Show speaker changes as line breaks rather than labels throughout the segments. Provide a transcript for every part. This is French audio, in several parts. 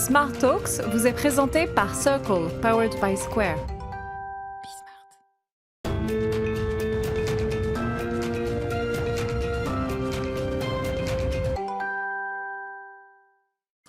Smart Talks vous est présenté par Circle, powered by Square.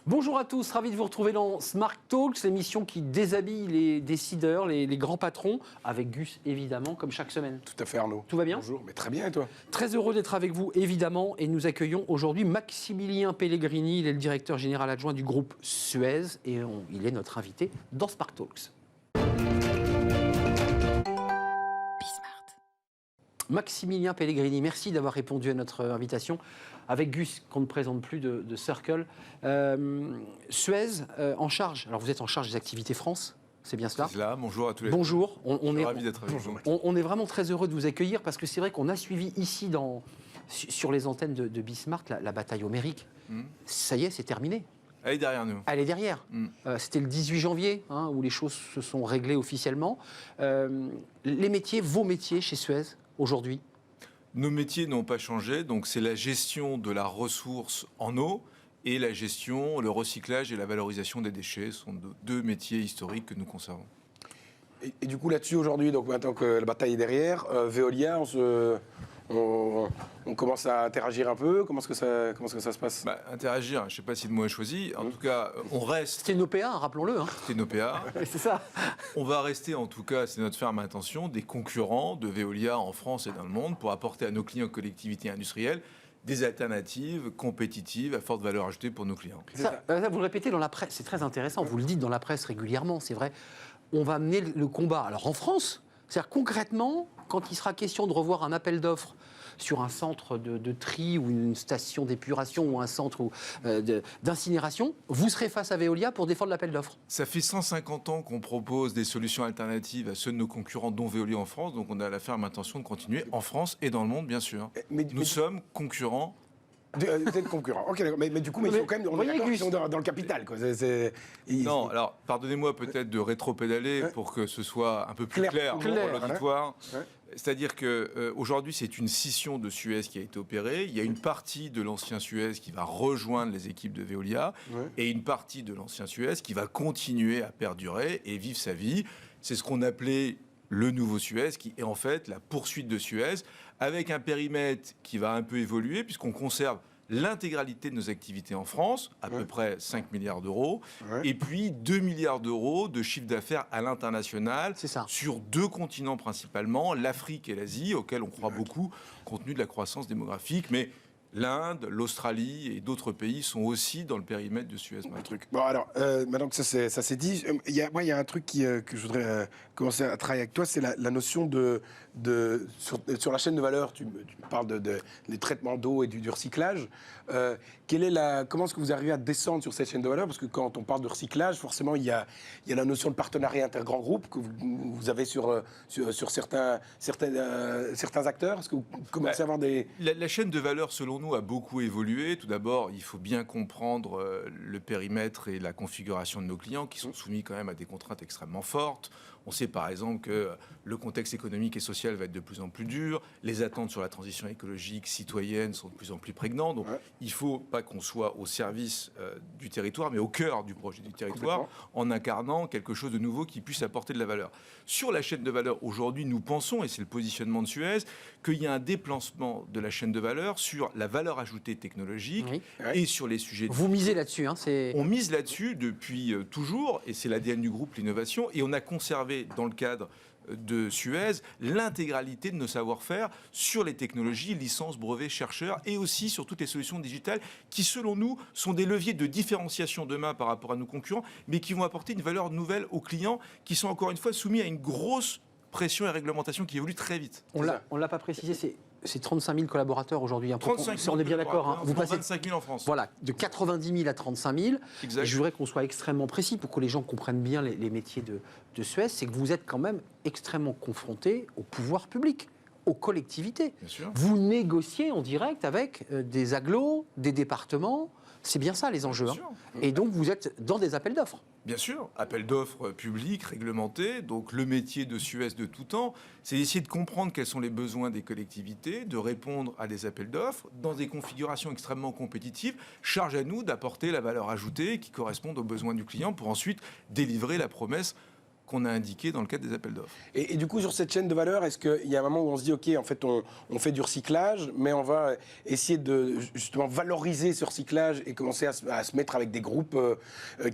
Bonjour à tous, ravi de vous retrouver dans Smart Talks, l'émission qui déshabille les décideurs, les grands patrons, avec Gus évidemment, comme chaque semaine.
Tout à fait Arnaud.
Tout va bien ?
Bonjour, mais très bien et toi ?
Très heureux d'être avec vous évidemment et nous accueillons aujourd'hui Maximilien Pellegrini, il est le directeur général adjoint du groupe Suez et il est notre invité dans Smart Talks. Maximilien Pellegrini, merci d'avoir répondu à notre invitation. Avec Gus, qu'on ne présente plus de Circle. Suez, en charge, alors vous êtes en charge des activités France, c'est bien cela ?
C'est cela, bonjour à tous les deux.
Bonjour,
on est ravis d'être avec vous.
On est vraiment très heureux de vous accueillir parce que c'est vrai qu'on a suivi ici, sur les antennes de Bismart, la bataille homérique. Ça y est, c'est terminé.
Elle est derrière nous.
Elle est derrière. C'était le 18 janvier où les choses se sont réglées officiellement. Les métiers, vos métiers chez Suez, aujourd'hui ?
Nos métiers n'ont pas changé, donc c'est la gestion de la ressource en eau et la gestion, le recyclage et la valorisation des déchets sont deux métiers historiques que nous conservons.
Et du coup là-dessus aujourd'hui, donc maintenant que la bataille est derrière, Veolia, on commence à interagir un peu. Comment est-ce que ça se passe ?
Interagir, je ne sais pas si le mot est choisi. En tout cas, on reste.
C'était une OPA, rappelons-le.
C'était une OPA.
C'est ça.
On va rester, en tout cas, c'est notre ferme intention, des concurrents de Veolia en France et dans le monde pour apporter à nos clients collectivités industrielles des alternatives compétitives à forte valeur ajoutée pour nos clients.
Ça, vous le répétez dans la presse, c'est très intéressant. Vous le dites dans la presse régulièrement, c'est vrai. On va mener le combat. Alors en France, c'est-à-dire concrètement, quand il sera question de revoir un appel d'offres sur un centre de tri ou une station d'épuration ou un centre d'incinération, vous serez face à Veolia pour défendre l'appel d'offres.
Ça fait 150 ans qu'on propose des solutions alternatives à ceux de nos concurrents, dont Veolia en France, donc on a la ferme intention de continuer en France et dans le monde, bien sûr. Nous sommes concurrents.
Vous êtes concurrent. Ok, d'accord. Mais du coup, ils sont quand même ils sont dans le capital. Quoi.
Non, alors pardonnez-moi peut-être de rétro-pédaler pour que ce soit un peu plus clair pour l'auditoire. C'est-à-dire qu'aujourd'hui, c'est une scission de Suez qui a été opérée. Il y a une partie de l'ancien Suez qui va rejoindre les équipes de Veolia et une partie de l'ancien Suez qui va continuer à perdurer et vivre sa vie. C'est ce qu'on appelait le nouveau Suez, qui est en fait la poursuite de Suez, avec un périmètre qui va un peu évoluer, puisqu'on conserve l'intégralité de nos activités en France, à peu près 5 milliards d'euros, et puis 2 milliards d'euros de chiffre d'affaires à l'international, sur 2 continents principalement, l'Afrique et l'Asie, auxquels on croit beaucoup, compte tenu de la croissance démographique, mais l'Inde, l'Australie et d'autres pays sont aussi dans le périmètre de Suez.
Bon, alors, maintenant que ça s'est dit, il y a un truc que je voudrais commencer à travailler avec toi, c'est la notion sur la chaîne de valeur. Tu me parles des traitements d'eau et du recyclage. Comment est-ce que vous arrivez à descendre sur cette chaîne de valeur ? Parce que quand on parle de recyclage, forcément, il y a la notion de partenariat intergrands groupes que vous avez sur certains acteurs. Est-ce que vous commencez à avoir des...
La chaîne de valeur, selon nous, a beaucoup évolué. Tout d'abord, il faut bien comprendre le périmètre et la configuration de nos clients qui sont soumis quand même à des contraintes extrêmement fortes. On sait par exemple que le contexte économique et social va être de plus en plus dur, les attentes sur la transition écologique citoyenne sont de plus en plus prégnantes, donc il ne faut pas qu'on soit au service du territoire, mais au cœur du projet du territoire, en incarnant quelque chose de nouveau qui puisse apporter de la valeur. Sur la chaîne de valeur, aujourd'hui, nous pensons, et c'est le positionnement de Suez, qu'il y a un déplacement de la chaîne de valeur sur la valeur ajoutée technologique et sur les sujets...
Vous misez là-dessus,
On mise là-dessus depuis toujours, et c'est l'ADN du groupe, l'innovation, et on a conservé dans le cadre de Suez l'intégralité de nos savoir-faire sur les technologies, licences, brevets, chercheurs et aussi sur toutes les solutions digitales qui, selon nous, sont des leviers de différenciation demain par rapport à nos concurrents, mais qui vont apporter une valeur nouvelle aux clients qui sont encore une fois soumis à une grosse pression et réglementation qui évolue très vite.
On ne l'a pas précisé, c'est 35 000 collaborateurs aujourd'hui.
35 000,
on est bien d'accord.
Vous passez 25 000 en France.
Voilà, de 90 000 à 35 000.
Exact.
Et je voudrais qu'on soit extrêmement précis pour que les gens comprennent bien les métiers de Suez. C'est que vous êtes quand même extrêmement confrontés au pouvoir public, aux collectivités.
Bien sûr.
Vous négociez en direct avec des agglos, des départements, C'est bien ça les enjeux.
Bien
hein.
sûr.
Et donc vous êtes dans des appels d'offres.
Bien sûr, appel d'offres publics, réglementés. Donc le métier de Suez de tout temps, c'est d'essayer de comprendre quels sont les besoins des collectivités, de répondre à des appels d'offres dans des configurations extrêmement compétitives. Charge à nous d'apporter la valeur ajoutée qui corresponde aux besoins du client pour ensuite délivrer la promesse qu'on a indiqué dans le cadre des appels d'offres.
Et du coup, sur cette chaîne de valeur, est-ce qu'il y a un moment où on se dit, OK, en fait, on fait du recyclage, mais on va essayer de justement valoriser ce recyclage et commencer à se mettre avec des groupes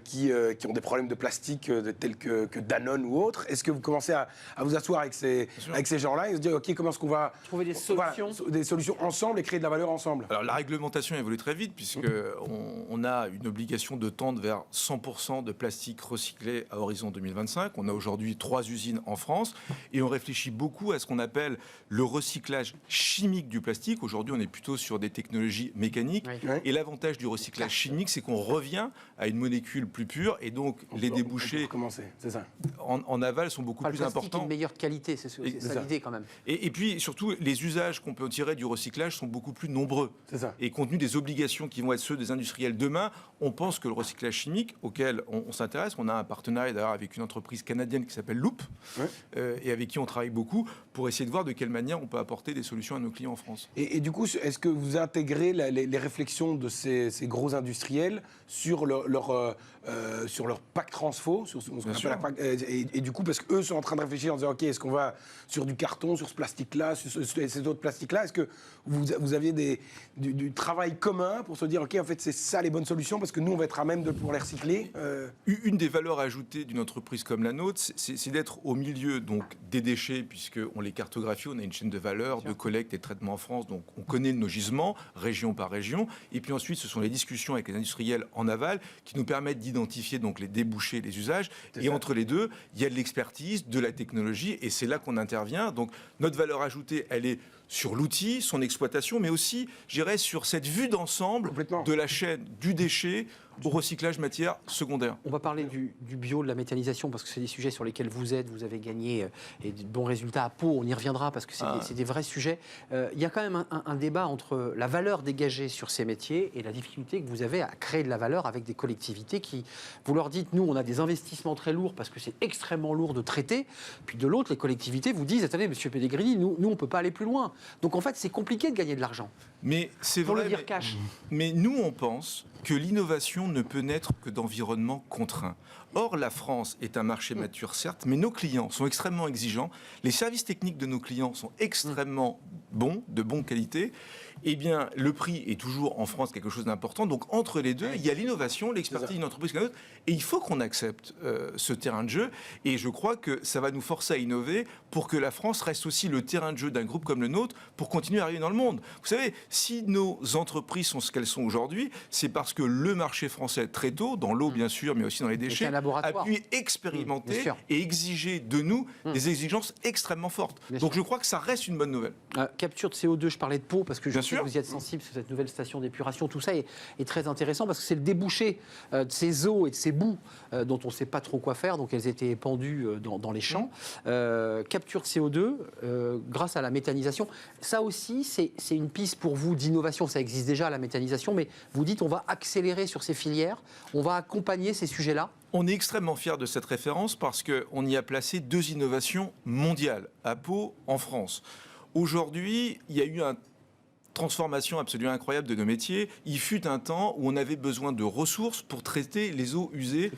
qui ont des problèmes de plastique tels que Danone ou autres. Est-ce que vous commencez à vous asseoir avec ces gens-là et se dire, OK, comment est-ce qu'on va
trouver des solutions,
des solutions ensemble et créer de la valeur ensemble?
Alors la réglementation évolue très vite puisqu'on a une obligation de tendre vers 100% de plastique recyclé à horizon 2025. On a aujourd'hui 3 usines en France et on réfléchit beaucoup à ce qu'on appelle le recyclage chimique du plastique. Aujourd'hui, on est plutôt sur des technologies mécaniques.
Oui.
Et l'avantage du recyclage chimique, c'est qu'on revient à une molécule plus pure et donc les débouchés
c'est ça.
en aval sont beaucoup
le
plus
plastique
importants.
est de meilleure qualité, c'est ça l'idée quand même.
Et puis surtout, les usages qu'on peut tirer du recyclage sont beaucoup plus nombreux.
C'est ça.
Et compte tenu des obligations qui vont être ceux des industriels demain, on pense que le recyclage chimique, auquel on s'intéresse, on a un partenariat d'ailleurs avec une entreprise canadienne qui s'appelle Loop, et avec qui on travaille beaucoup pour essayer de voir de quelle manière on peut apporter des solutions à nos clients en France.
Et du coup, est-ce que vous intégrez les réflexions de ces gros industriels sur leur PAC transfo, sur ce qu'on appelle la PAC, et du coup, parce qu'eux sont en train de réfléchir en disant, OK, est-ce qu'on va sur du carton, sur ce plastique-là, sur ces autres plastiques-là? Est-ce que vous aviez du travail commun pour se dire, OK, en fait, c'est ça les bonnes solutions, parce que nous, on va être à même de pouvoir les recycler?
Une des valeurs ajoutées d'une entreprise comme la nôtre, c'est d'être au milieu donc, des déchets, puisqu'on les cartographie, on a une chaîne de valeur, de collecte et de traitement en France, donc on connaît nos gisements, région par région, et puis ensuite, ce sont les discussions avec les industriels en aval qui nous permettent d'identifier donc, les débouchés, les usages, et entre les deux, il y a de l'expertise, de la technologie, et c'est là qu'on intervient. Donc notre valeur ajoutée, elle est sur l'outil, son exploitation, mais aussi, je dirais, sur cette vue d'ensemble de la chaîne du déchet au recyclage matière secondaire.
On va parler du bio, de la méthanisation, parce que c'est des sujets sur lesquels vous avez gagné et de bons résultats à Pau, on y reviendra, parce que c'est des vrais sujets. Il y a quand même un débat entre la valeur dégagée sur ces métiers et la difficulté que vous avez à créer de la valeur avec des collectivités qui, vous leur dites, nous, on a des investissements très lourds parce que c'est extrêmement lourd de traiter, puis de l'autre, les collectivités vous disent, attendez, monsieur Pellegrini, nous on ne peut pas aller plus loin. Donc en fait, c'est compliqué de gagner de l'argent.
Mais c'est
pour
vrai,
le dire cash.
Mais nous, on pense que l'innovation ne peut naître que d'environnements contraints. Or, la France est un marché mature, certes, mais nos clients sont extrêmement exigeants. Les services techniques de nos clients sont extrêmement bons, de bonne qualité. Eh bien, le prix est toujours en France quelque chose d'important. Donc, entre les deux, il y a l'innovation, l'expertise d'une entreprise comme la nôtre. Et il faut qu'on accepte ce terrain de jeu. Et je crois que ça va nous forcer à innover pour que la France reste aussi le terrain de jeu d'un groupe comme le nôtre pour continuer à arriver dans le monde. Vous savez, si nos entreprises sont ce qu'elles sont aujourd'hui, c'est parce que le marché français, très tôt, dans l'eau bien sûr, mais aussi dans les déchets, a pu expérimenter et exiger de nous des exigences extrêmement fortes. Donc je crois que ça reste une bonne nouvelle.
Capture de CO2, je parlais de Pau, parce que je sais que
sûr.
vous y êtes sensible sur cette nouvelle station d'épuration. Tout ça est très intéressant parce que c'est le débouché de ces eaux et de ces boues dont on ne sait pas trop quoi faire. Donc elles étaient pendues dans les champs. Capture de CO2 grâce à la méthanisation. Ça aussi, c'est une piste pour vous d'innovation. Ça existe déjà, la méthanisation, mais vous dites on va accélérer sur ces filières, on va accompagner ces sujets-là.
On est extrêmement fiers de cette référence parce qu'on y a placé 2 innovations mondiales à Pau, en France. Aujourd'hui, il y a eu une transformation absolument incroyable de nos métiers. Il fut un temps où on avait besoin de ressources pour traiter les eaux usées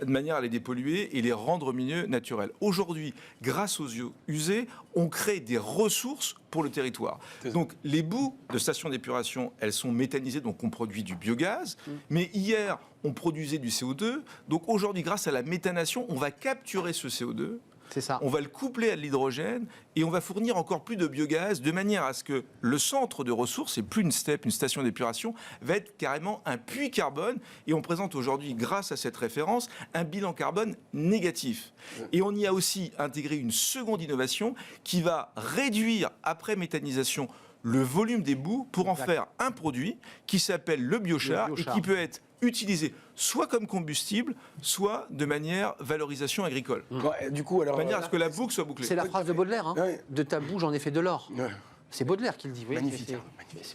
de manière à les dépolluer et les rendre au milieu naturel. Aujourd'hui, grâce aux eaux usées, on crée des ressources pour le territoire. Donc les boues de stations d'épuration, elles sont méthanisées, donc on produit du biogaz. Mais hier, on produisait du CO2. Donc aujourd'hui, grâce à la méthanation, on va capturer ce CO2.
C'est ça.
On va le coupler à de l'hydrogène et on va fournir encore plus de biogaz de manière à ce que le centre de ressources, et plus une station d'épuration, va être carrément un puits carbone. Et on présente aujourd'hui, grâce à cette référence, un bilan carbone négatif. Et on y a aussi intégré une seconde innovation qui va réduire, après méthanisation, le volume des boues pour en faire un produit qui s'appelle le biochar et qui peut être utilisé soit comme combustible, soit de manière valorisation agricole.
Du coup, alors,
de manière à ce que la boucle soit bouclée.
C'est la phrase de Baudelaire, hein. De ta boue, j'en ai fait de l'or. C'est Baudelaire qui le dit. Oui,
Magnifique.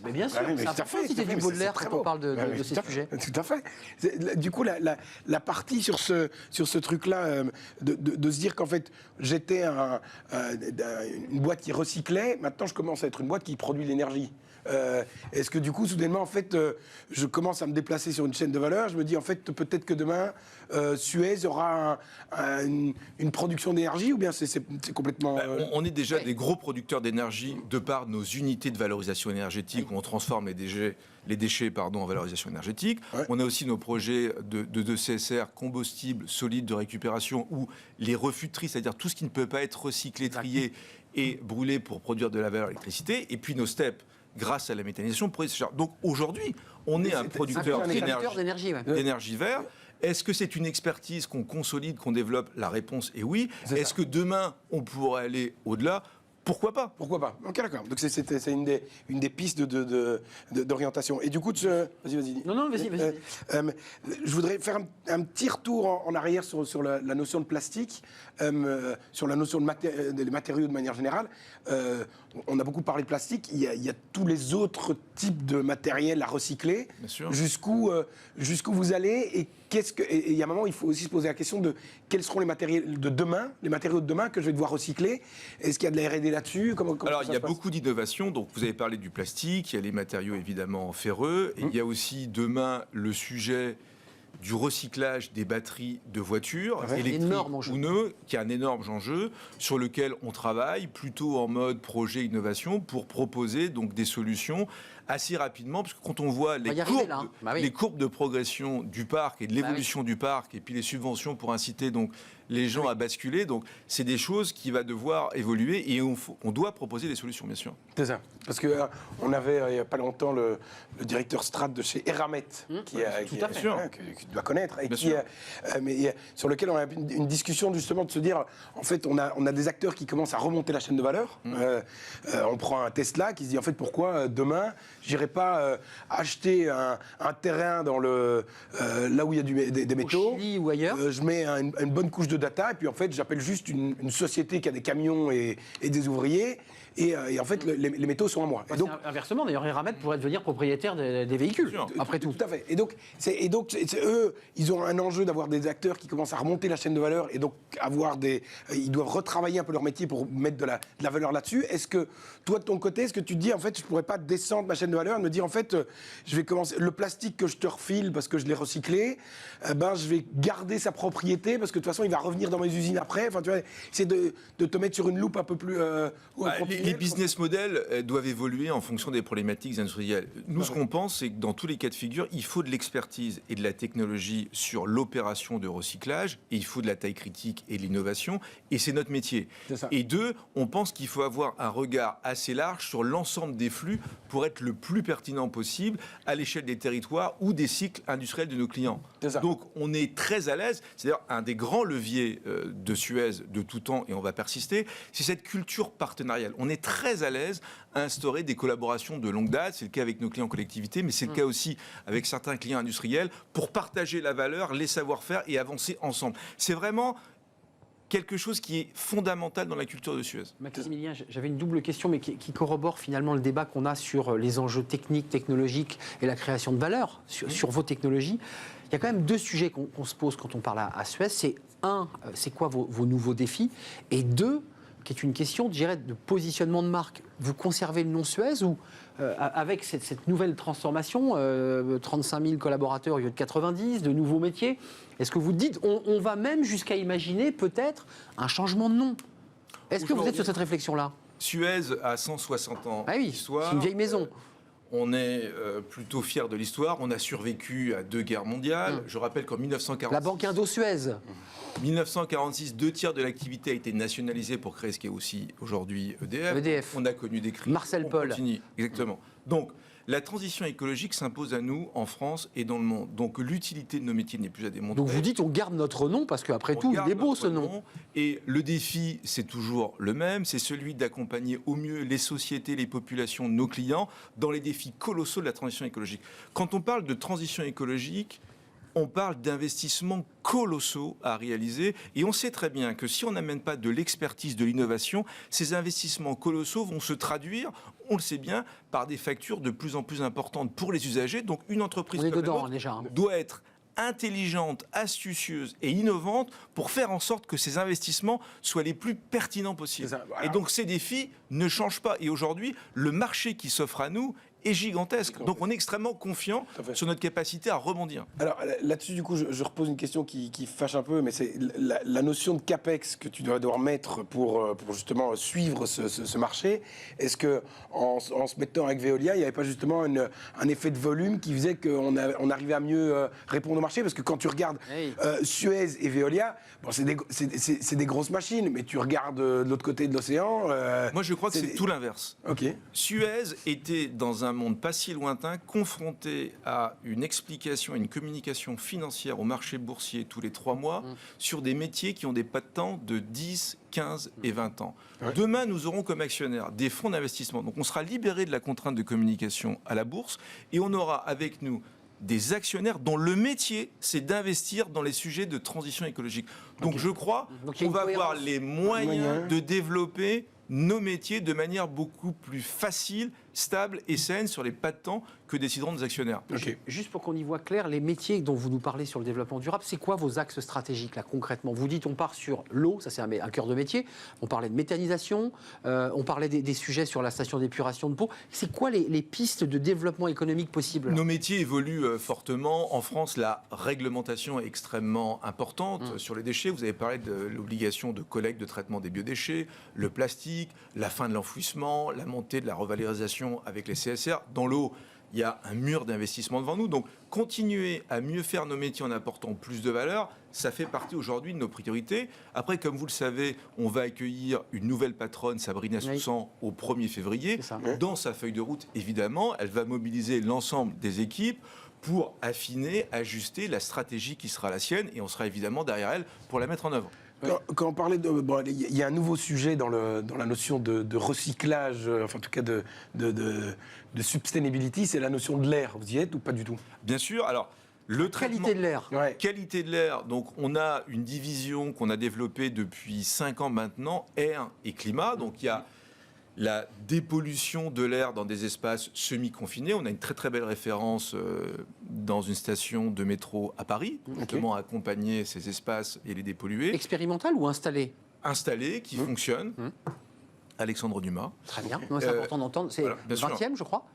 Mais bien sûr,
mais
c'est
tout à
important
fait,
si c'est du Baudelaire
très
quand on
beau.
parle de ces sujets.
Tout à fait. Du coup, la partie sur ce truc-là, de se dire qu'en fait, j'étais une boîte qui recyclait, maintenant je commence à être une boîte qui produit de l'énergie. Est-ce que du coup, soudainement, en fait, je commence à me déplacer sur une chaîne de valeur, je me dis, en fait, peut-être que demain, Suez aura une production d'énergie, ou bien c'est complètement...
On est déjà des gros producteurs d'énergie de par nos unités de valorisation énergétique où on transforme les déchets en valorisation énergétique.
Ouais.
On a aussi nos projets de CSR, combustibles solides de récupération, où les refus de tri, c'est-à-dire tout ce qui ne peut pas être recyclé, trié et brûlé pour produire de la valeur électricité. Et puis nos STEP, grâce à la méthanisation. Donc aujourd'hui, on est un producteur d'énergie verte. Est-ce que c'est une expertise qu'on consolide, qu'on développe? La réponse est oui. Est-ce que demain, on pourrait aller au-delà? Pourquoi pas?
Pourquoi pas? Ok, d'accord. Donc c'est une des pistes d'orientation. Et du coup, vas-y.
Non, vas-y.
Je voudrais faire un petit retour en arrière sur la notion de plastique, sur la notion des matériaux de manière générale. On a beaucoup parlé de plastique. Il y a tous les autres types de matériel à recycler.
Bien sûr.
Jusqu'où vous allez et et il y a un moment, il faut aussi se poser la question de quels seront les matériaux de demain que je vais devoir recycler. Est-ce qu'il y a de la R&D là-dessus?
Alors, il y a beaucoup d'innovations. Donc, vous avez parlé du plastique, il y a les matériaux évidemment ferreux. Et il y a aussi demain le sujet du recyclage des batteries de voitures électriques ou neutres, qui est un énorme enjeu sur lequel on travaille plutôt en mode projet innovation pour proposer donc des solutions assez rapidement, parce que quand on voit les courbes de progression du parc et de l'évolution du parc, et puis les subventions pour inciter donc les gens à basculer, donc c'est des choses qui va devoir évoluer et on doit proposer des solutions, bien sûr.
C'est ça. Parce que on avait il n'y a pas longtemps le directeur strat de chez Eramet, que tu dois connaître, et sur lequel on a une discussion justement de se dire, en fait, on a des acteurs qui commencent à remonter la chaîne de valeur. On prend un Tesla qui se dit, en fait, pourquoi demain j'irai pas acheter un terrain dans là où il y a des métaux,
au Chili ou ailleurs.
Je mets une bonne couche de data et puis en fait j'appelle juste une société qui a des camions et des ouvriers et en fait les métaux sont à moi.
Et donc inversement d'ailleurs, Eramet pourrait devenir propriétaire des véhicules après tout.
Tout à fait. Et donc eux, ils ont un enjeu d'avoir des acteurs qui commencent à remonter la chaîne de valeur et donc ils doivent retravailler un peu leur métier pour mettre de la valeur là-dessus. Est-ce que toi de ton côté, est-ce que tu te dis en fait je pourrais pas descendre ma chaîne de valeur et me dire en fait je vais commencer le plastique que je te refile parce que je l'ai recyclé, je vais garder sa propriété parce que de toute façon il va revenir dans mes usines après. Enfin tu vois, c'est de te mettre sur une loupe un peu plus.
Les business models doivent évoluer en fonction des problématiques industrielles. Nous, ce qu'on pense, c'est que dans tous les cas de figure, il faut de l'expertise et de la technologie sur l'opération de recyclage, et il faut de la taille critique et de l'innovation, et c'est notre métier. Et deux, on pense qu'il faut avoir un regard assez large sur l'ensemble des flux pour être le plus pertinent possible à l'échelle des territoires ou des cycles industriels de nos clients. Donc, on est très à l'aise. C'est d'ailleurs un des grands leviers de Suez de tout temps, et on va persister, c'est cette culture partenariale. On est très à l'aise à instaurer des collaborations de longue date. C'est le cas avec nos clients collectivités, mais c'est le cas aussi avec certains clients industriels pour partager la valeur, les savoir-faire et avancer ensemble. C'est vraiment quelque chose qui est fondamental dans la culture de Suez.
Maximilien, j'avais une double question, mais qui corrobore finalement le débat qu'on a sur les enjeux techniques, technologiques et la création de valeur sur vos technologies. Il y a quand même deux sujets qu'on se pose quand on parle à Suez. C'est un, c'est quoi vos nouveaux défis? Et deux, qui est une question, je dirais, de positionnement de marque. Vous conservez le nom Suez ou avec cette nouvelle transformation, 35 000 collaborateurs au lieu de 90, de nouveaux métiers, est-ce que vous dites, on va même jusqu'à imaginer peut-être un changement de nom? Est-ce que vous êtes sur cette réflexion-là?
Suez a 160 ans d'histoire.
C'est une vieille maison.
On est plutôt fiers de l'histoire. On a survécu à 2 guerres mondiales. Je rappelle qu'en 1946...
La banque Indo-Suez.
1946, 2 tiers de l'activité a été nationalisée pour créer ce qui est aussi aujourd'hui EDF. On a connu des crises.
Marcel Paul.
Continue. Exactement. Donc, la transition écologique s'impose à nous en France et dans le monde. Donc, l'utilité de nos métiers n'est plus à démontrer.
Donc, vous dites on garde notre nom parce qu'après tout, il est beau ce nom.
Et le défi, c'est toujours le même. C'est celui d'accompagner au mieux les sociétés, les populations, nos clients dans les défis colossaux de la transition écologique. Quand on parle de transition écologique, on parle d'investissements colossaux à réaliser et on sait très bien que si on n'amène pas de l'expertise, de l'innovation, ces investissements colossaux vont se traduire, on le sait bien, par des factures de plus en plus importantes pour les usagers. Donc une entreprise comme la nôtre doit être intelligente, astucieuse et innovante pour faire en sorte que ces investissements soient les plus pertinents possibles. Et donc ces défis ne changent pas. Et aujourd'hui, le marché qui s'offre à nous est gigantesque. Donc on est extrêmement confiant sur notre capacité à rebondir.
Alors là-dessus, du coup, je repose une question qui fâche un peu, mais c'est la notion de CAPEX que tu dois devoir mettre pour justement suivre ce marché. Est-ce qu'en se mettant avec Veolia, il n'y avait pas justement un effet de volume qui faisait qu'on arrivait à mieux répondre au marché? Parce que quand tu regardes Suez et Veolia, bon, c'est des grosses machines, mais tu regardes de l'autre côté de l'océan...
Moi, je crois que c'est tout l'inverse.
Okay.
Suez était dans un monde pas si lointain, confronté à une explication, une communication financière au marché boursier tous les 3 mois sur des métiers qui ont des pas de temps de 10, 15 et 20 ans. Ouais. Demain, nous aurons comme actionnaires des fonds d'investissement. Donc on sera libéré de la contrainte de communication à la bourse et on aura avec nous des actionnaires dont le métier, c'est d'investir dans les sujets de transition écologique. Donc je crois qu'on va avoir les moyens de développer nos métiers de manière beaucoup plus facile, stable et saine sur les pas de temps que décideront nos actionnaires.
Okay. Juste pour qu'on y voit clair, les métiers dont vous nous parlez sur le développement durable, c'est quoi vos axes stratégiques là concrètement? Vous dites on part sur l'eau, ça c'est un cœur de métier, on parlait de méthanisation, on parlait des sujets sur la station d'épuration de peau. C'est quoi les pistes de développement économique possibles là?
Nos métiers évoluent fortement. En France, la réglementation est extrêmement importante sur les déchets. Vous avez parlé de l'obligation de collecte, de traitement des biodéchets, le plastique, la fin de l'enfouissement, la montée de la revalorisation avec les CSR. Dans l'eau, il y a un mur d'investissement devant nous. Donc, continuer à mieux faire nos métiers en apportant plus de valeur, ça fait partie aujourd'hui de nos priorités. Après, comme vous le savez, on va accueillir une nouvelle patronne, Sabrina Soussan, au 1er février. Dans sa feuille de route, évidemment, elle va mobiliser l'ensemble des équipes pour affiner, ajuster la stratégie qui sera la sienne. Et on sera évidemment derrière elle pour la mettre en œuvre.
Quand on parlait de... Bon, il y a un nouveau sujet dans la notion de recyclage, enfin en tout cas de sustainability, c'est la notion de l'air. Vous y êtes ou pas du tout?
Bien sûr. Alors,
qualité de l'air.
Ouais. Qualité de l'air. Donc, on a une division qu'on a développée depuis 5 ans maintenant, air et climat. Donc, il y a la dépollution de l'air dans des espaces semi-confinés. On a une très très belle référence dans une station de métro à Paris, pour justement accompagner ces espaces et les dépolluer.
Expérimental ou installé?
Installé, qui fonctionne. Alexandre Dumas.
Très bien, c'est important d'entendre. C'est le 20e, je crois.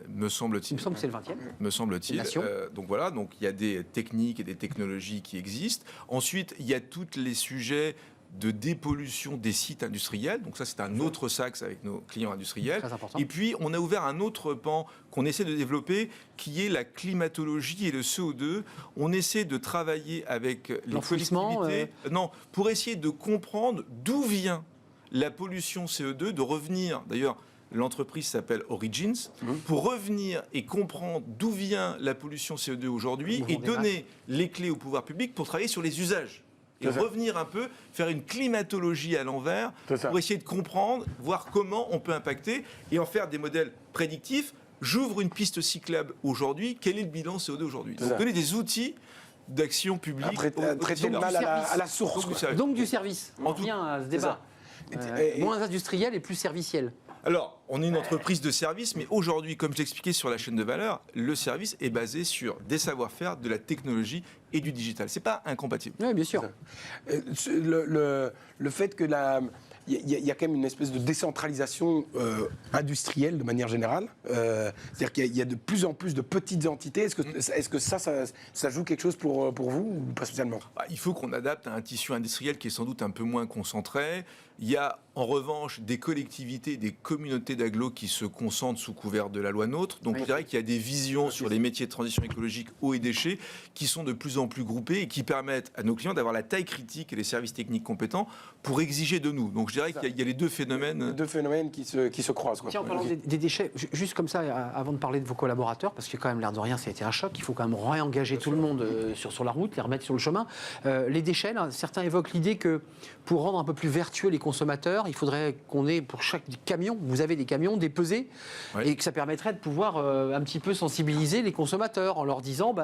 Me semble-t-il.
Il me semble que c'est le 20e.
Me semble-t-il. Donc voilà, donc il y a des techniques et des technologies qui existent. Ensuite, il y a tous les sujets de dépollution des sites industriels. Donc ça, c'est un autre axe avec nos clients industriels.
Très important.
Et puis, on a ouvert un autre pan qu'on essaie de développer, qui est la climatologie et le CO2. On essaie de travailler avec les collectivités pour essayer de comprendre d'où vient la pollution CO2, de revenir, d'ailleurs, l'entreprise s'appelle Origins, pour revenir et comprendre d'où vient la pollution CO2 aujourd'hui et donner les clés au pouvoir public pour travailler sur les usages. Et revenir un peu, faire une climatologie à l'envers pour essayer de comprendre, voir comment on peut impacter et en faire des modèles prédictifs. J'ouvre une piste cyclable aujourd'hui, quel est le bilan CO2 aujourd'hui? Donc donner des outils d'action publique.
Traiter le mal à la source.
Donc du service. On revient à ce débat. Moins industriel et plus serviciel.
Alors, on est une entreprise de service, mais aujourd'hui, comme je l'expliquais sur la chaîne de valeur, le service est basé sur des savoir-faire, de la technologie et du digital. C'est pas incompatible.
Oui, bien sûr.
Le fait que il y a quand même une espèce de décentralisation industrielle de manière générale. C'est-à-dire qu'il y a de plus en plus de petites entités. Est-ce que ça joue quelque chose pour vous ou pas spécialement?
Il faut qu'on adapte à un tissu industriel qui est sans doute un peu moins concentré. Il y a en revanche des collectivités, des communautés d'agglos qui se concentrent sous couvert de la loi NOTRe. Donc je dirais qu'il y a des visions sur les métiers de transition écologique, eau et déchets, qui sont de plus en plus groupées et qui permettent à nos clients d'avoir la taille critique et les services techniques compétents pour exiger de nous. Donc je je dirais qu'il y a les deux phénomènes.
Deux phénomènes qui se croisent. Quoi.
Tiens, en parlant des déchets, juste comme ça, avant de parler de vos collaborateurs, parce que quand même, l'air de rien, ça a été un choc, il faut quand même réengager tout le monde sur la route, les remettre sur le chemin. Les déchets, là, certains évoquent l'idée que pour rendre un peu plus vertueux les consommateurs, il faudrait qu'on ait pour chaque camion, vous avez des camions, des pesées, et que ça permettrait de pouvoir un petit peu sensibiliser les consommateurs en leur disant,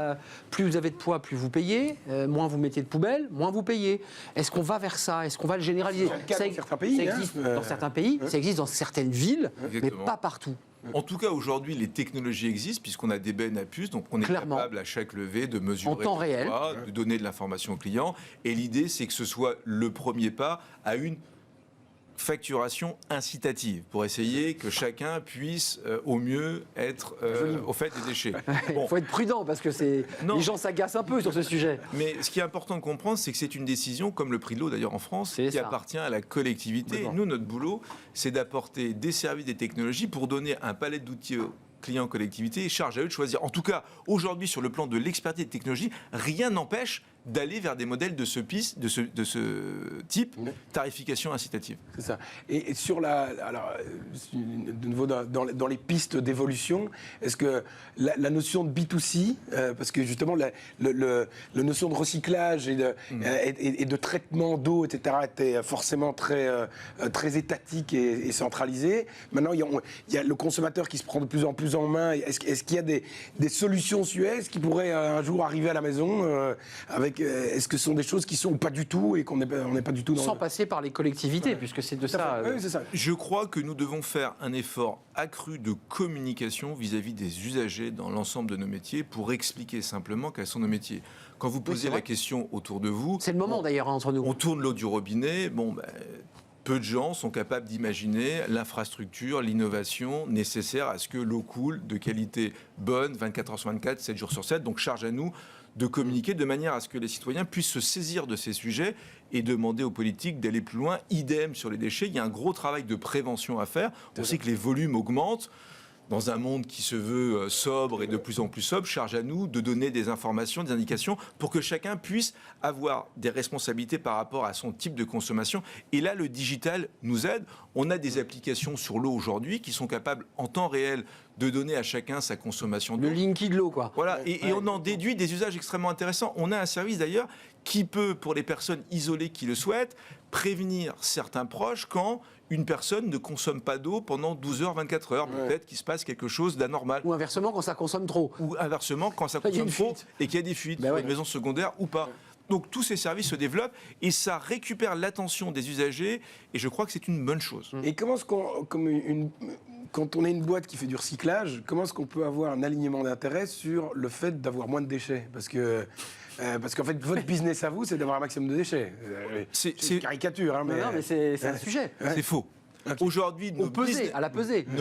plus vous avez de poids, plus vous payez, moins vous mettez de poubelle, moins vous payez. Est-ce qu'on va vers ça? Est-ce qu'on va le généraliser?
Ça
existe dans certains pays, ça existe dans certaines villes,
Exactement.
mais pas partout.
En tout cas, aujourd'hui, les technologies existent puisqu'on a des bennes à puces, donc on est capable à chaque levée de mesurer
en temps réel,
de donner de l'information au client. Et l'idée, c'est que ce soit le premier pas à une facturation incitative pour essayer que chacun puisse au mieux être au fait des déchets.
Il faut être prudent parce que les gens s'agacent un peu sur ce sujet.
Mais ce qui est important de comprendre, c'est que c'est une décision, comme le prix de l'eau d'ailleurs en France, qui appartient à la collectivité. Nous, notre boulot, c'est d'apporter des services, des technologies pour donner un palais d'outils aux clients collectivités et charge à eux de choisir. En tout cas, aujourd'hui, sur le plan de l'expertise et de technologie, rien n'empêche d'aller vers des modèles de ce type, tarification incitative.
C'est ça. Et sur alors, de nouveau, dans les pistes d'évolution, est-ce que la notion de B2C, parce que justement, la notion de recyclage et de traitement d'eau, etc., était forcément très étatique et centralisée. Maintenant, il y a le consommateur qui se prend de plus en plus en main. Est-ce qu'il y a des solutions Suez qui pourraient un jour arriver à la maison est-ce que ce sont des choses qui sont pas du tout et qu'on n'est pas du tout dans...
Sans passer par les collectivités, puisque c'est de ça...
Oui, c'est ça.
Je crois que nous devons faire un effort accru de communication vis-à-vis des usagers dans l'ensemble de nos métiers pour expliquer simplement quels sont nos métiers. Quand vous posez la question autour de vous...
C'est le moment d'ailleurs entre nous.
On tourne l'eau du robinet, peu de gens sont capables d'imaginer l'infrastructure, l'innovation nécessaire à ce que l'eau coule de qualité bonne, 24 heures sur 24, 7 jours sur 7. Donc charge à nous de communiquer de manière à ce que les citoyens puissent se saisir de ces sujets et demander aux politiques d'aller plus loin. Idem sur les déchets, il y a un gros travail de prévention à faire. On sait que les volumes augmentent. Dans un monde qui se veut sobre et de plus en plus sobre, charge à nous de donner des informations, des indications pour que chacun puisse avoir des responsabilités par rapport à son type de consommation. Et là, le digital nous aide. On a des applications sur l'eau aujourd'hui qui sont capables en temps réel de donner à chacun sa consommation d'eau.
Le Linky de l'eau, quoi.
Voilà, et on en déduit des usages extrêmement intéressants. On a un service d'ailleurs qui peut, pour les personnes isolées qui le souhaitent, prévenir certains proches quand une personne ne consomme pas d'eau pendant 12 heures, 24 heures. Peut-être qu'il se passe quelque chose d'anormal.
Ou inversement, quand ça consomme trop.
Ou inversement, quand ça consomme trop et qu'il y a des fuites, une maison secondaire ou pas. Donc tous ces services se développent et ça récupère l'attention des usagers et je crois que c'est une bonne chose.
Et comment est-ce quand on est une boîte qui fait du recyclage, comment est-ce qu'on peut avoir un alignement d'intérêt sur le fait d'avoir moins de déchets ? Parce qu'en fait, votre business à vous, c'est d'avoir un maximum de déchets. C'est une caricature, hein, mais...
Non, mais c'est un sujet.
C'est faux. Okay. Aujourd'hui, nos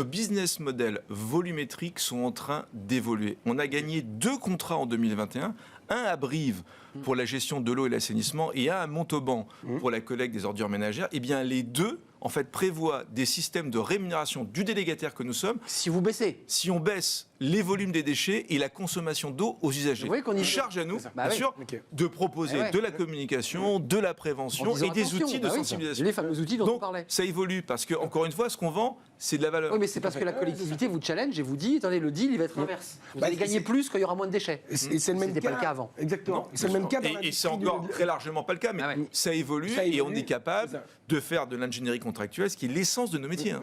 business models volumétriques sont en train d'évoluer. On a gagné 2 contrats en 2021, un à Brive pour la gestion de l'eau et l'assainissement et un à Montauban pour la collecte des ordures ménagères. Eh bien, les deux, en fait, prévoient des systèmes de rémunération du délégataire que nous sommes.
Si vous baissez.
Si on baisse les volumes des déchets et la consommation d'eau aux usagers.
Vous voyez qu'on y
charge à nous, bien sûr, de proposer de la communication, de la prévention et des outils de sensibilisation.
Les fameux outils dont on parlait.
Ça évolue parce que, encore une fois, ce qu'on vend, c'est de la valeur.
Oui, mais c'est parce que la collectivité vous challenge et vous dit, attendez, le deal, il va être l'inverse. Vous allez gagner plus quand il y aura moins de déchets.
Et c'est le même
C'était pas le cas avant.
Exactement. C'est le même cas.
Et c'est encore très largement pas le cas, mais ça évolue et on est capable de faire de l'ingénierie contractuelle, ce qui est l'essence de nos métiers.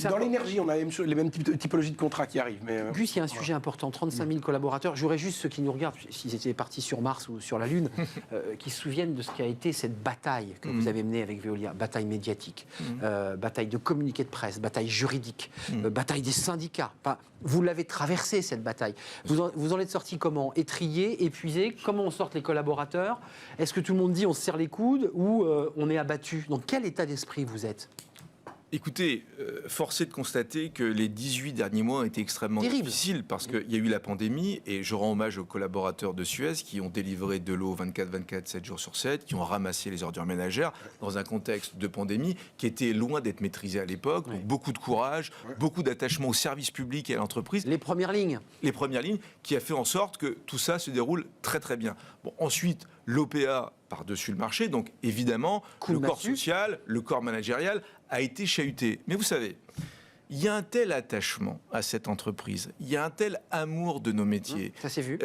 Dans l'énergie, on a les mêmes typologies de contrats qui arrivent.
Gus, il y a un sujet important, 35 000 collaborateurs. J'aurais juste ceux qui nous regardent, s'ils étaient partis sur Mars ou sur la Lune, qui se souviennent de ce qu'a été cette bataille que vous avez menée avec Veolia. Bataille médiatique, bataille de communiqué de presse, bataille juridique, bataille des syndicats. Vous l'avez traversée, cette bataille. Vous en êtes sorti comment ? Étrié, épuisé ? Comment on sort les collaborateurs ? Est-ce que tout le monde dit on se serre les coudes ou on est abattu ? Dans quel état d'esprit vous êtes ?
Écoutez, force est de constater que les 18 derniers mois ont été extrêmement difficiles parce qu'il y a eu la pandémie et je rends hommage aux collaborateurs de Suez qui ont délivré de l'eau 24/24, 7 jours sur 7, qui ont ramassé les ordures ménagères dans un contexte de pandémie qui était loin d'être maîtrisé à l'époque. Donc beaucoup de courage, beaucoup d'attachement au service public et à l'entreprise.
Les premières lignes.
Les premières lignes qui a fait en sorte que tout ça se déroule très très bien. Bon, ensuite, l'OPA par-dessus le marché. Donc évidemment, le corps
massue.
social, le corps managérial a été chahuté. Mais vous savez, il y a un tel attachement à cette entreprise, il y a un tel amour de nos métiers,
Ça s'est vu.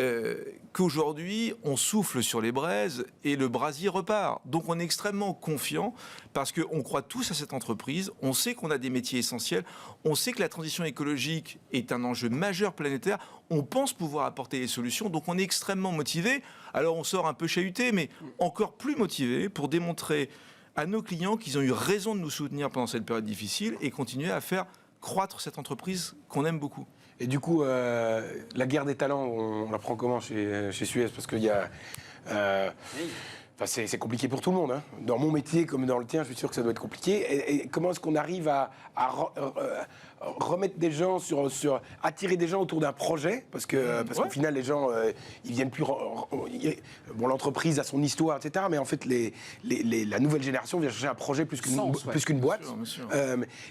qu'aujourd'hui, on souffle sur les braises et le brasier repart. Donc on est extrêmement confiant parce qu'on croit tous à cette entreprise, on sait qu'on a des métiers essentiels, on sait que la transition écologique est un enjeu majeur planétaire, on pense pouvoir apporter des solutions, donc on est extrêmement motivé. Alors on sort un peu chahuté, mais encore plus motivé pour démontrer à nos clients qu'ils ont eu raison de nous soutenir pendant cette période difficile et continuer à faire croître cette entreprise qu'on aime beaucoup.
Et du coup, la guerre des talents, on la prend comment chez Suez? Parce qu'il y a... c'est compliqué pour tout le monde. Hein. Dans mon métier comme dans le tien, je suis sûr que ça doit être compliqué. Et comment est-ce qu'on arrive à remettre des gens attirer des gens autour d'un projet? Parce qu'au final, les gens, ils viennent plus... Bon, l'entreprise a son histoire, etc. Mais en fait, la nouvelle génération vient chercher un projet plus qu'une boîte.
Bien sûr.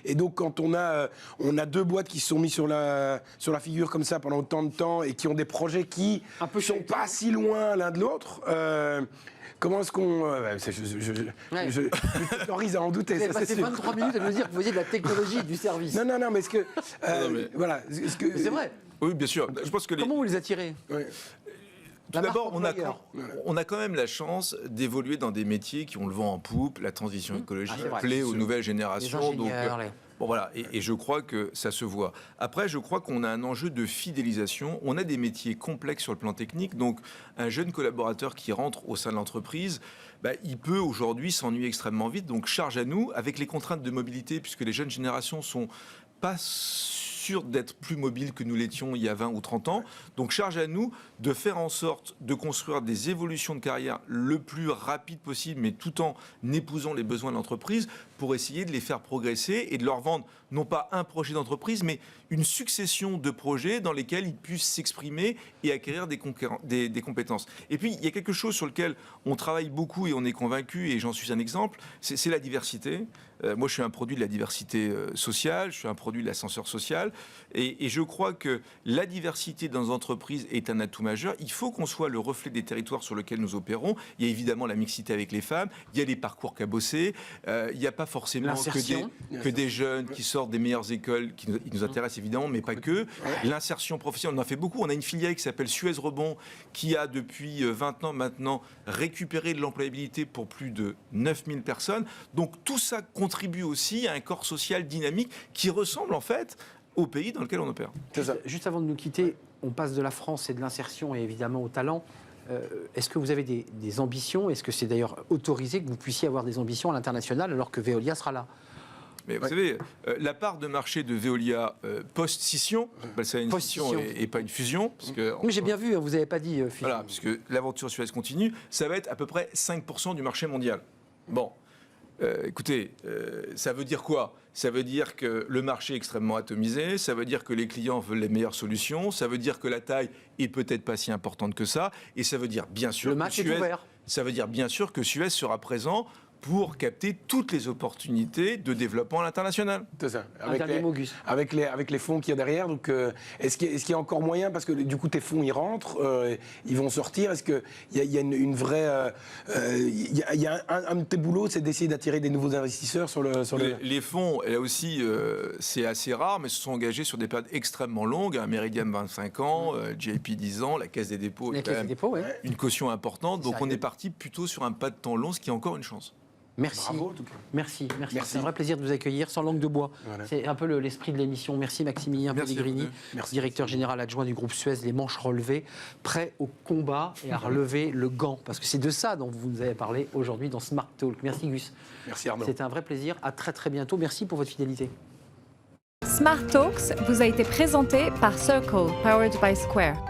Et donc, quand on a 2 boîtes qui se sont mis sur la figure comme ça pendant autant de temps et qui ont des projets qui ne sont pas si loin l'un de l'autre... comment est-ce qu'on... je t'autorise à en douter.
Vous avez passé 23 minutes à nous dire que vous faisiez de la technologie du service.
Non, mais est-ce que... voilà.
Mais c'est vrai.
Oui, bien sûr. Je pense que
Comment vous les attirez?
Tout d'abord, on a quand même la chance d'évoluer dans des métiers qui ont le vent en poupe. La transition écologique plaît aux nouvelles générations.
Les ingénieurs,
Bon voilà, et je crois que ça se voit. Après, je crois qu'on a un enjeu de fidélisation. On a des métiers complexes sur le plan technique. Donc, un jeune collaborateur qui rentre au sein de l'entreprise, il peut aujourd'hui s'ennuyer extrêmement vite. Donc, charge à nous, avec les contraintes de mobilité, puisque les jeunes générations sont pas sûrs d'être plus mobiles que nous l'étions il y a 20 ou 30 ans. Donc, charge à nous de faire en sorte de construire des évolutions de carrière le plus rapide possible, mais tout en épousant les besoins de l'entreprise pour essayer de les faire progresser et de leur vendre non pas un projet d'entreprise, mais une succession de projets dans lesquels ils puissent s'exprimer et acquérir des compétences. Et puis, il y a quelque chose sur lequel on travaille beaucoup et on est convaincu, et j'en suis un exemple, c'est la diversité. Moi, je suis un produit de la diversité sociale, je suis un produit de l'ascenseur social, et je crois que la diversité dans les entreprises est un atout majeur. Il faut qu'on soit le reflet des territoires sur lesquels nous opérons. Il y a évidemment la mixité avec les femmes, il y a les parcours cabossés, il n'y a pas forcément que des jeunes qui sortent des meilleures écoles qui nous intéressent évidemment, mais pas que. L'insertion professionnelle, on en fait beaucoup. On a une filiale qui s'appelle Suez Rebond qui a depuis 20 ans maintenant récupéré de l'employabilité pour plus de 9000 personnes. Donc tout ça contribue aussi à un corps social dynamique qui ressemble en fait au pays dans lequel on opère.
Juste avant de nous quitter, on passe de la France et de l'insertion et évidemment au talent. Est-ce que vous avez des ambitions? Est-ce que c'est d'ailleurs autorisé que vous puissiez avoir des ambitions à l'international alors que Veolia sera là?
Mais vous savez, la part de marché de Veolia post-scission, c'est une scission et pas une fusion. Parce que,
oui, j'ai bien vu, vous n'avez pas dit fusion.
Voilà, puisque l'aventure Suez continue, ça va être à peu près 5% du marché mondial. Bon, écoutez, ça veut dire quoi? Ça veut dire que le marché est extrêmement atomisé, ça veut dire que les clients veulent les meilleures solutions, ça veut dire que la taille est peut-être pas si importante que ça, et ça veut dire bien sûr ça veut dire bien sûr que Suez sera présent pour capter toutes les opportunités de développement à l'international.
C'est ça. Avec les fonds qu'il y a derrière. Donc, est-ce qu'il y a encore moyen, parce que du coup tes fonds ils rentrent, ils vont sortir. Est-ce qu'il y a une vraie, il y a un de tes boulots, c'est d'essayer d'attirer des nouveaux investisseurs sur le.
Les fonds, là aussi, c'est assez rare, mais se sont engagés sur des périodes extrêmement longues. Un Meridiam 25 ans, JP 10 ans, la Caisse des dépôts, une caution importante. Donc on est parti plutôt sur un pas de temps long, ce qui est encore une chance.
Merci.
Bravo, en tout cas.
Merci. C'est un vrai plaisir de vous accueillir sans langue de bois. Voilà. C'est un peu l'esprit de l'émission. Merci Maximilien Pellegrini, directeur général adjoint du groupe Suez, les manches relevées, prêt au combat et à relever le gant. Parce que c'est de ça dont vous nous avez parlé aujourd'hui dans Smart Talk. Merci Gus.
Merci Arnaud.
C'était un vrai plaisir. À très très bientôt. Merci pour votre fidélité.
Smart Talks vous a été présenté par Circle, powered by Square.